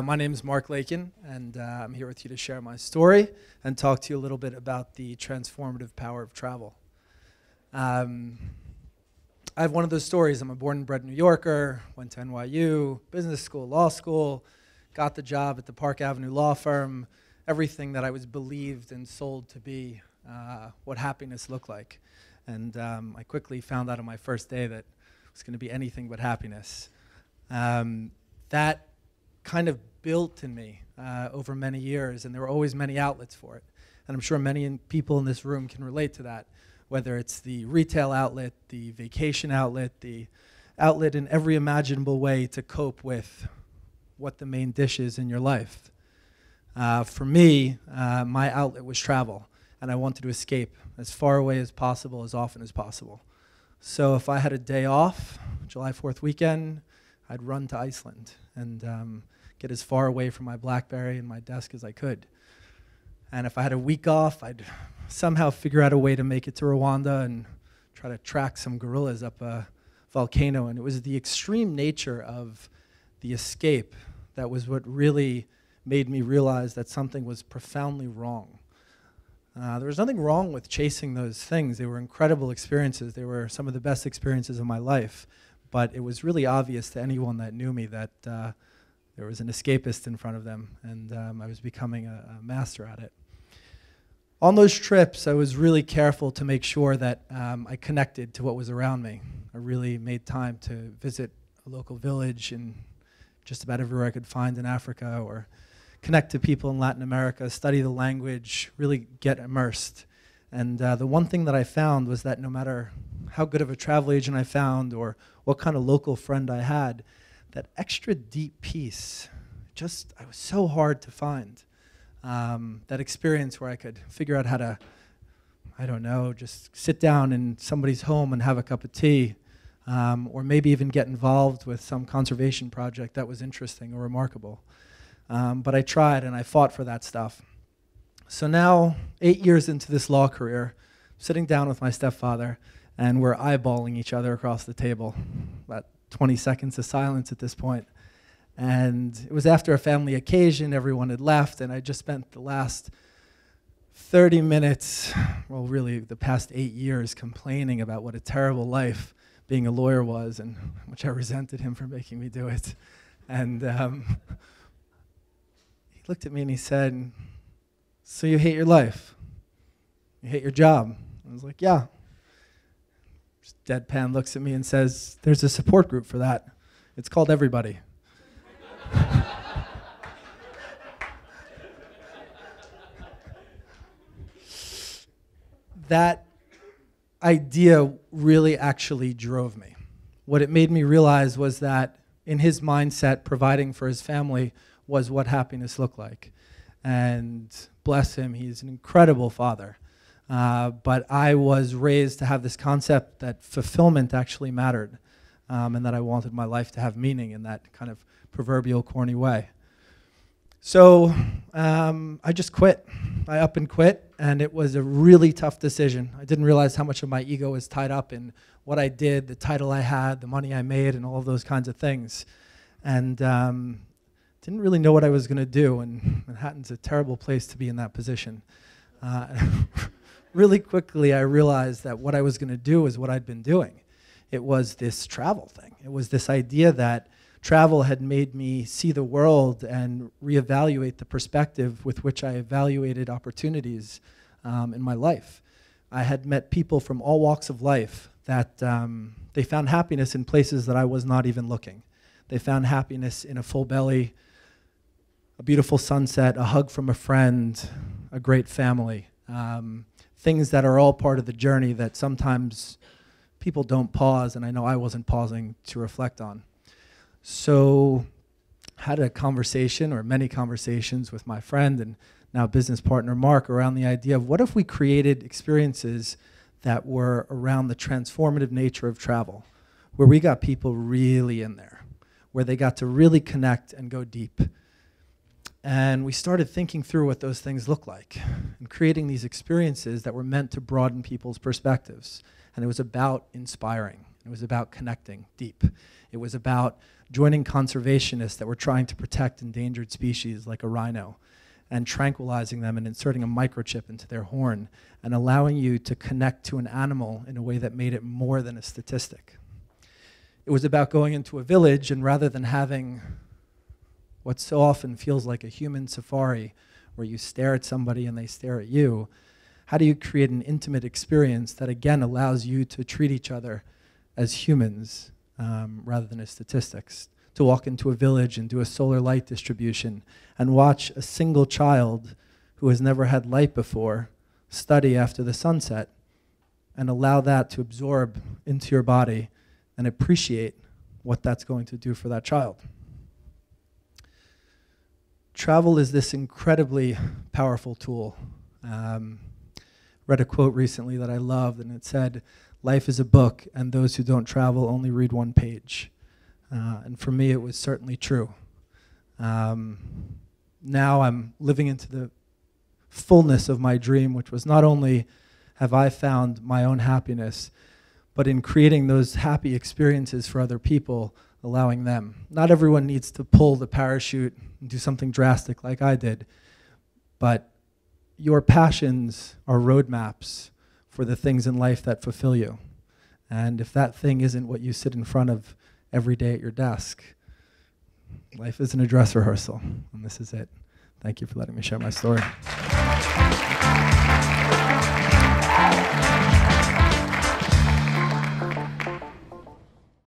My name is Mark Lakin, and I'm here with you to share my story and talk to you a little bit about the transformative power of travel. I have one of those stories. I'm a born and bred New Yorker, went to NYU, business school, law school, got the job at the Park Ave law firm, everything that I was believed and sold to be what happiness looked like. And I quickly found out on my first day that it was going to be anything but happiness. That kind of built in me over many years, and there were always many outlets for it. And I'm sure many people in this room can relate to that, whether it's the retail outlet, the vacation outlet, the outlet in every imaginable way to cope with what the main dish is in your life. For me, my outlet was travel, and I wanted to escape as far away as possible, as often as possible. So if I had a day off, July 4th weekend, I'd run to Iceland and get as far away from my BlackBerry and my desk as I could. And if I had a week off, I'd somehow figure out a way to make it to Rwanda and try to track some gorillas up a volcano. And it was the extreme nature of the escape that was what really made me realize that something was profoundly wrong. There was nothing wrong with chasing those things. They were incredible experiences. They were some of the best experiences of my life. But it was really obvious to anyone that knew me that there was an escapist in front of them, and I was becoming a master at it. On those trips, I was really careful to make sure that I connected to what was around me. I really made time to visit a local village in just about everywhere I could find in Africa, or connect to people in Latin America, study the language, really get immersed. And the one thing that I found was that no matter how good of a travel agent I found or what kind of local friend I had, that extra deep peace, I was so hard to find. That experience where I could figure out how to, I don't know, just sit down in somebody's home and have a cup of tea, or maybe even get involved with some conservation project that was interesting or remarkable. But I tried and I fought for that stuff. So now, 8 years into this law career, sitting down with my stepfather, and we're eyeballing each other across the table. About 20 seconds of silence at this point. And it was after a family occasion, everyone had left, and I just spent the last 30 minutes, well really the past 8 years, complaining about what a terrible life being a lawyer was, and how much I resented him for making me do it. And he looked at me and he said, "So you hate your life? You hate your job?" I was like, "Yeah." Just deadpan looks at me and says, "There's a support group for that. It's called Everybody." That idea really actually drove me. What it made me realize was that in his mindset, providing for his family was what happiness looked like. And bless him, he's an incredible father. But I was raised to have this concept that fulfillment actually mattered, and that I wanted my life to have meaning in that kind of proverbial corny way. So I just quit. I up and quit, and it was a really tough decision. I didn't realize how much of my ego was tied up in what I did, the title I had, the money I made, and all of those kinds of things. And didn't really know what I was going to do, and Manhattan's a terrible place to be in that position. Really quickly, I realized that what I was going to do is what I'd been doing. It was this travel thing. It was this idea that travel had made me see the world and reevaluate the perspective with which I evaluated opportunities in my life. I had met people from all walks of life that they found happiness in places that I was not even looking. They found happiness in a full belly, a beautiful sunset, a hug from a friend, a great family. Things that are all part of the journey that sometimes people don't pause, and I know I wasn't pausing to reflect on. So had a conversation, or many conversations, with my friend and now business partner Mark around the idea of what if we created experiences that were around the transformative nature of travel, where we got people really in there, where they got to really connect and go deep. And we started thinking through what those things look like and creating these experiences that were meant to broaden people's perspectives. And it was about inspiring. It was about connecting deep. It was about joining conservationists that were trying to protect endangered species like a rhino, and tranquilizing them and inserting a microchip into their horn and allowing you to connect to an animal in a way that made it more than a statistic. It was about going into a village, and rather than having what so often feels like a human safari where you stare at somebody and they stare at you, how do you create an intimate experience that again allows you to treat each other as humans rather than as statistics? To walk into a village and do a solar light distribution and watch a single child who has never had light before study after the sunset, and allow that to absorb into your body and appreciate what that's going to do for that child. Travel is this incredibly powerful tool. Read a quote recently that I loved, and it said, "Life is a book, and those who don't travel only read one page." And for me, it was certainly true. Now I'm living into the fullness of my dream, which was not only have I found my own happiness, but in creating those happy experiences for other people, allowing them. Not everyone needs to pull the parachute and do something drastic like I did, but your passions are roadmaps for the things in life that fulfill you. And if that thing isn't what you sit in front of every day at your desk, life isn't a dress rehearsal, and this is it. Thank you for letting me share my story.